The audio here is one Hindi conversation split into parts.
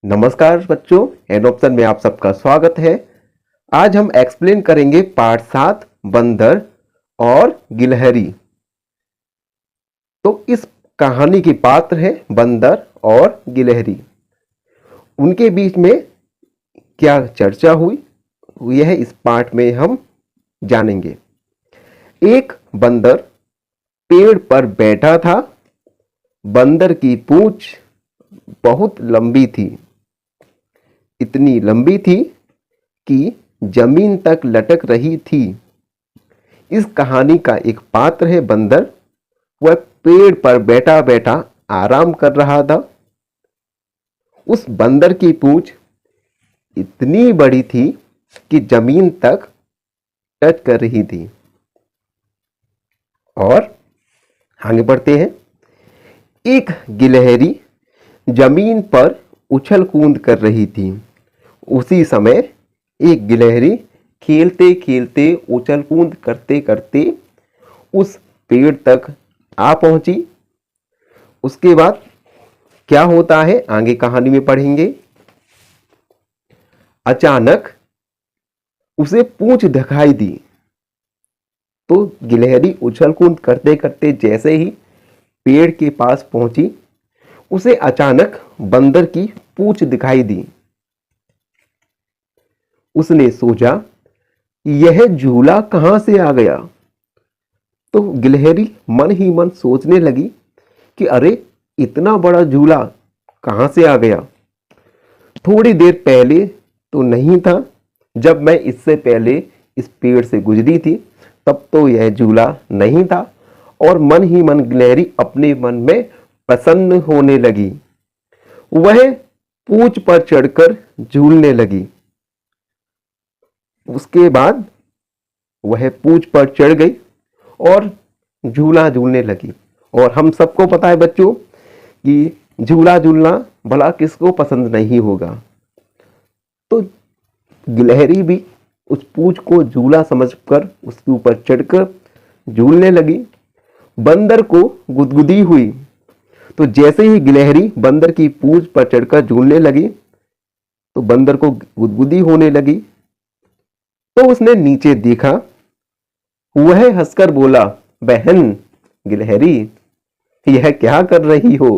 नमस्कार बच्चों, एन ऑप्शन में आप सबका स्वागत है। आज हम एक्सप्लेन करेंगे पार्ट 7 बंदर और गिलहरी। तो इस कहानी के पात्र हैं बंदर और गिलहरी। उनके बीच में क्या चर्चा हुई यह इस पार्ट में हम जानेंगे। एक बंदर पेड़ पर बैठा था। बंदर की पूंछ बहुत लंबी थी, इतनी लंबी थी कि जमीन तक लटक रही थी। इस कहानी का एक पात्र है बंदर। वह पेड़ पर बैठा बैठा आराम कर रहा था। उस बंदर की पूंछ इतनी बड़ी थी कि जमीन तक टच कर रही थी। और आगे बढ़ते हैं। एक गिलहरी जमीन पर उछल कूद कर रही थी। उसी समय एक गिलहरी खेलते खेलते उछल कूद करते करते उस पेड़ तक आ पहुंची। उसके बाद क्या होता है आगे कहानी में पढ़ेंगे। अचानक उसे पूंछ दिखाई दी। तो गिलहरी उछल कूद करते करते जैसे ही पेड़ के पास पहुंची, उसे अचानक बंदर की पूंछ दिखाई दी। उसने सोचा यह झूला कहां से आ गया। तो गिलहरी मन ही मन सोचने लगी कि अरे इतना बड़ा झूला कहां से आ गया। थोड़ी देर पहले तो नहीं था। जब मैं इससे पहले इस पेड़ से गुजरी थी तब तो यह झूला नहीं था। और मन ही मन गिलहरी अपने मन में प्रसन्न होने लगी। वह पूंछ पर चढ़कर झूलने लगी। उसके बाद वह पूंछ पर चढ़ गई और झूला झूलने लगी। और हम सबको पता है बच्चों कि झूला झूलना भला किसको पसंद नहीं होगा। तो गिलहरी भी उस पूंछ को झूला समझकर उसके ऊपर चढ़कर झूलने लगी। बंदर को गुदगुदी हुई। तो जैसे ही गिलहरी बंदर की पूंछ पर चढ़कर झूलने लगी तो बंदर को गुदगुदी होने लगी। तो उसने नीचे देखा। वह हंसकर बोला, बहन गिलहरी, यह क्या कर रही हो?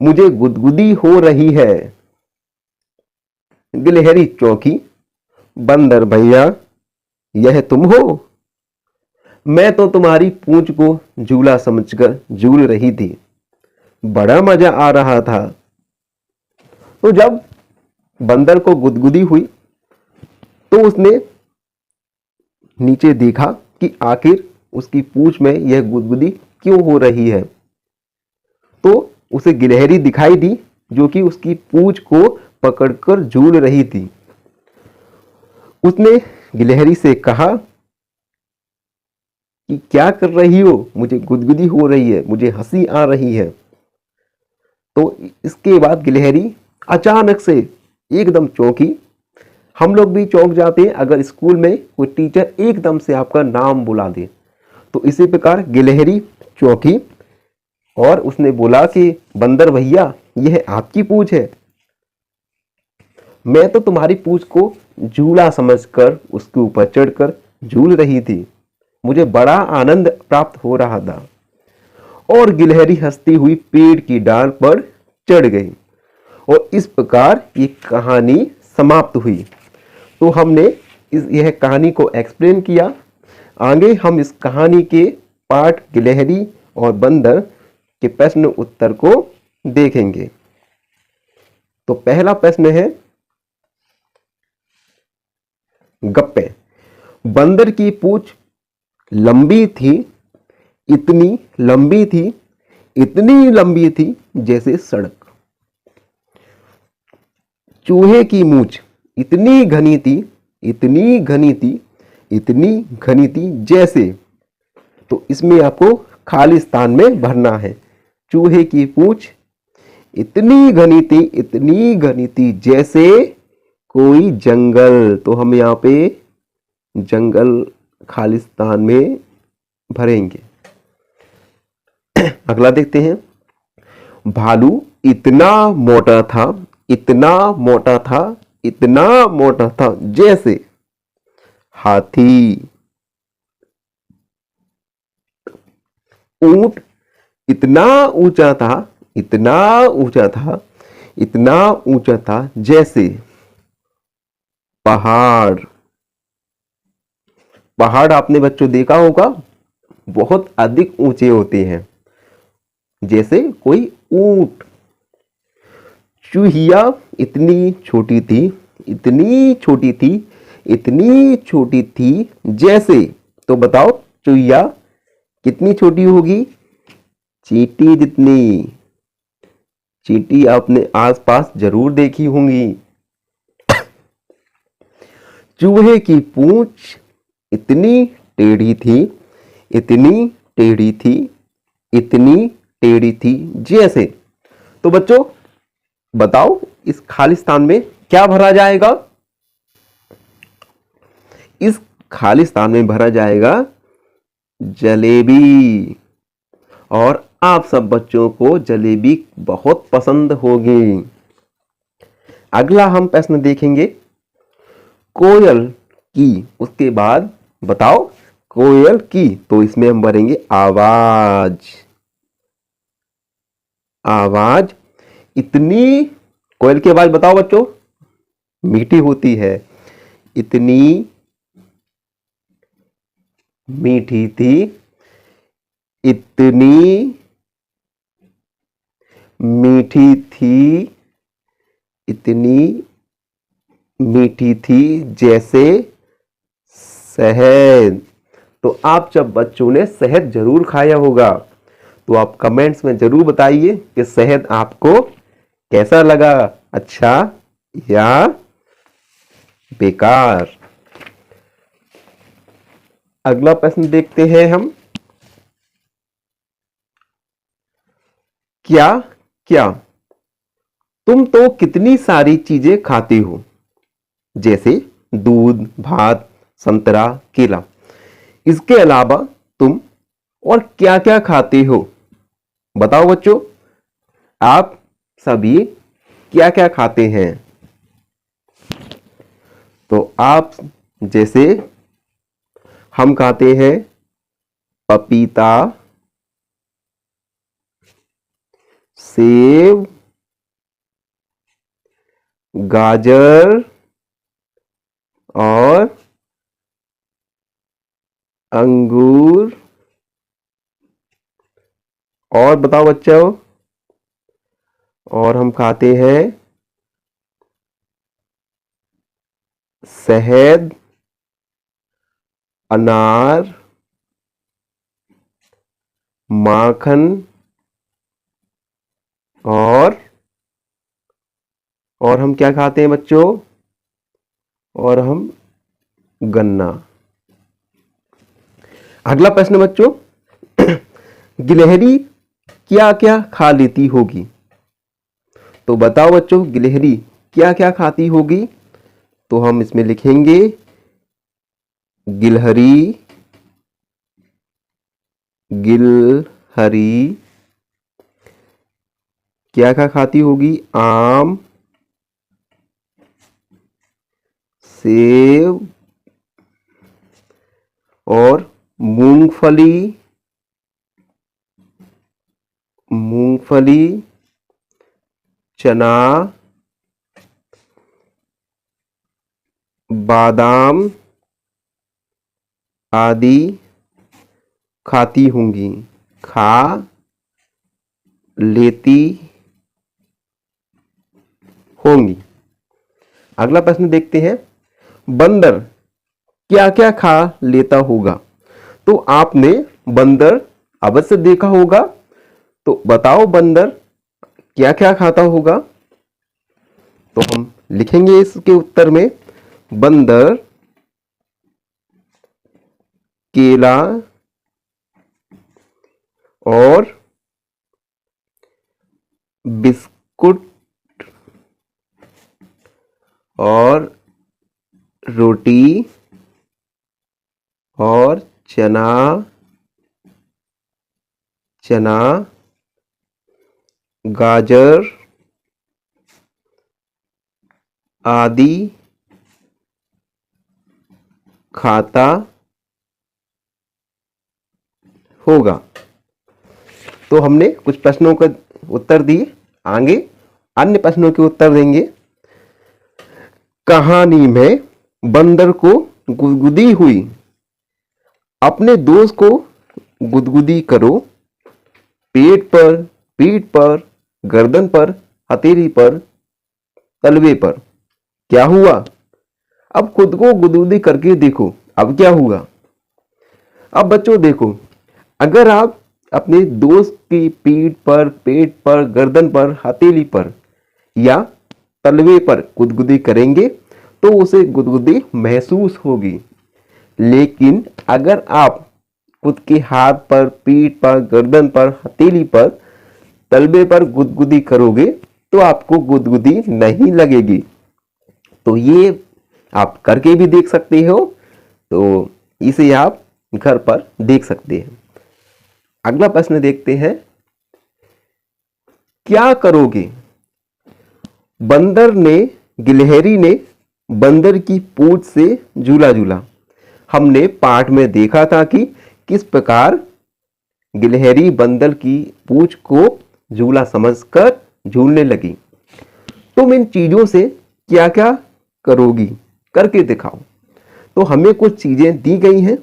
मुझे गुदगुदी हो रही है। गिलहरी चौंकी। बंदर भैया, यह तुम हो? मैं तो तुम्हारी पूंछ को झूला समझकर झूल रही थी। बड़ा मजा आ रहा था। तो जब बंदर को गुदगुदी हुई तो उसने नीचे देखा कि आखिर उसकी पूंछ में यह गुदगुदी क्यों हो रही है। तो उसे गिलहरी दिखाई दी जो कि उसकी पूंछ को पकड़कर झूल रही थी। उसने गिलहरी से कहा कि क्या कर रही हो? मुझे गुदगुदी हो रही है, मुझे हंसी आ रही है। तो इसके बाद गिलहरी अचानक से एकदम चौंकी। हम लोग भी चौंक जाते हैं अगर स्कूल में कोई टीचर एकदम से आपका नाम बुला दे। तो इसी प्रकार गिलहरी चौंकी और उसने बोला कि बंदर भैया, यह आपकी पूंछ है। मैं तो तुम्हारी पूंछ को झूला समझकर उसके ऊपर चढ़कर झूल रही थी। मुझे बड़ा आनंद प्राप्त हो रहा था। और गिलहरी हंसती हुई पेड़ की डाल पर चढ़ गई। और इस प्रकार ये कहानी समाप्त हुई। तो हमने यह कहानी को एक्सप्लेन किया। आगे हम इस कहानी के पार्ट गिलहरी और बंदर के प्रश्न उत्तर को देखेंगे। तो पहला प्रश्न है, गप्पे। बंदर की पूंछ लंबी थी, इतनी लंबी थी, इतनी लंबी थी जैसे सड़क। चूहे की मूंछ इतनी घनी थी, इतनी घनी थी, इतनी घनी थी जैसे। तो इसमें आपको खाली स्थान में भरना है। चूहे की पूंछ इतनी घनी थी, इतनी घनी थी जैसे कोई जंगल। तो हम यहाँ पे जंगल खाली स्थान में भरेंगे। अगला देखते हैं। भालू इतना मोटा था, इतना मोटा था, इतना मोटा था जैसे हाथी। ऊंट इतना ऊंचा था, इतना ऊंचा था, इतना ऊंचा था जैसे पहाड़। पहाड़ आपने बच्चों देखा होगा, बहुत अधिक ऊंचे होते हैं, जैसे कोई ऊंट। चूहिया इतनी छोटी थी, इतनी छोटी थी, इतनी छोटी थी जैसे, तो बताओ चूहिया कितनी छोटी होगी? चींटी जितनी। चींटी आपने आसपास जरूर देखी होंगी। चूहे की पूंछ इतनी टेढ़ी थी, इतनी टेढ़ी थी, इतनी टेढ़ी थी जैसे, तो बच्चों बताओ इस खालिस्तान में क्या भरा जाएगा? इस खालिस्तान में भरा जाएगा जलेबी। और आप सब बच्चों को जलेबी बहुत पसंद होगी। अगला हम प्रश्न देखेंगे कोयल की। उसके बाद बताओ कोयल की, तो इसमें हम भरेंगे आवाज। आवाज इतनी, कोयल की आवाज बताओ बच्चों, मीठी होती है। इतनी मीठी थी, इतनी मीठी थी, इतनी मीठी थी जैसे शहद। तो आप जब बच्चों ने शहद जरूर खाया होगा, तो आप कमेंट्स में जरूर बताइए कि शहद आपको कैसा लगा, अच्छा या बेकार। अगला प्रश्न देखते हैं हम। क्या क्या तुम तो कितनी सारी चीजें खाते हो, जैसे दूध, भात, संतरा, केला। इसके अलावा तुम और क्या क्या खाते हो? बताओ बच्चों, आप सभी क्या क्या खाते हैं? तो आप जैसे हम खाते हैं पपीता, सेब, गाजर और अंगूर। और बताओ बच्चों, और हम खाते हैं शहद, अनार, माखन और हम क्या खाते हैं बच्चों? और हम गन्ना। अगला प्रश्न बच्चों, गिलहरी क्या क्या खा लेती होगी? तो बताओ बच्चों, गिलहरी क्या क्या खाती होगी? तो हम इसमें लिखेंगे गिलहरी, गिलहरी क्या क्या खाती होगी? आम, सेब और मूंगफली, मूंगफली, चना, बादाम आदि खाती होंगी, खा लेती होंगी। अगला प्रश्न देखते हैं, बंदर क्या क्या खा लेता होगा? तो आपने बंदर अवश्य देखा होगा, तो बताओ बंदर क्या क्या खाता होगा? तो हम लिखेंगे इसके उत्तर में बंदर केला और बिस्कुट और रोटी और चना, चना, गाजर आदि खाता होगा। तो हमने कुछ प्रश्नों का उत्तर दिए, आगे अन्य प्रश्नों के उत्तर देंगे। कहानी में बंदर को गुदगुदी हुई। अपने दोस्त को गुदगुदी करो, पेट पर, पीठ पर, गर्दन पर, हथेली पर, तलवे पर। क्या हुआ? अब खुद को गुदगुदी करके देखो, अब क्या हुआ। अब बच्चों देखो, अगर आप अपने दोस्त की पीठ पर, पेट पर, गर्दन पर, हथेली पर या तलवे पर गुदगुदी करेंगे तो उसे गुदगुदी महसूस होगी। लेकिन अगर आप खुद के हाथ पर, पीठ पर, गर्दन पर, हथेली पर, तलवे पर गुदगुदी करोगे तो आपको गुदगुदी नहीं लगेगी। तो ये आप करके भी देख सकते हो, तो इसे आप घर पर देख सकते हैं। अगला प्रश्न देखते हैं। क्या करोगे? गिलहरी ने बंदर की पूंछ से झूला झूला। हमने पाठ में देखा था कि किस प्रकार गिलहरी बंदर की पूंछ को झूला समझकर झूलने लगी। तुम इन चीजों से क्या क्या करोगी, करके दिखाओ। तो हमें कुछ चीजें दी गई हैं,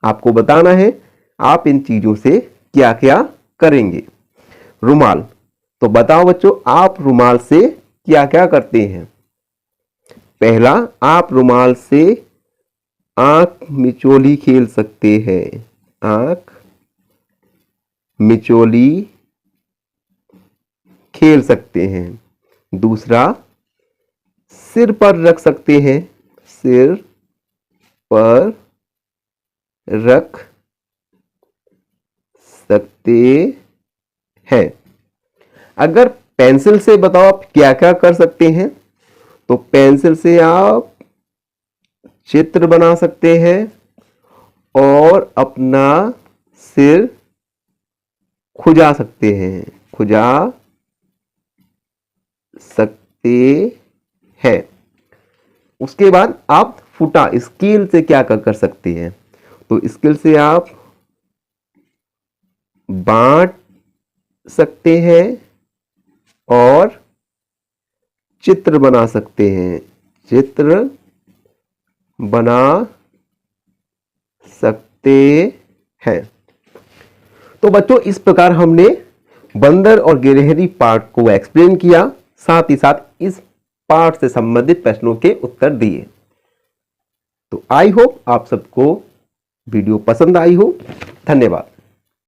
आपको बताना है आप इन चीजों से क्या क्या करेंगे। रुमाल, तो बताओ बच्चों आप रुमाल से क्या क्या करते हैं। पहला, आप रुमाल से आंख मिचोली खेल सकते हैं। आंख मिचोली खेल सकते हैं। दूसरा, सिर पर रख सकते हैं। सिर पर रख सकते हैं। अगर पेंसिल से बताओ आप क्या क्या कर सकते हैं, तो पेंसिल से आप चित्र बना सकते हैं और अपना सिर खुजा सकते हैं। खुजा सकते हैं। उसके बाद आप फुटा स्केल से क्या कर सकते हैं, तो स्केल से आप बांट सकते हैं और चित्र बना सकते हैं। चित्र बना सकते हैं। तो बच्चों इस प्रकार हमने बंदर और गिलहरी पाठ को एक्सप्लेन किया, साथ ही साथ इस पाठ से संबंधित प्रश्नों के उत्तर दिए। तो आई होप आप सबको वीडियो पसंद आई हो। धन्यवाद।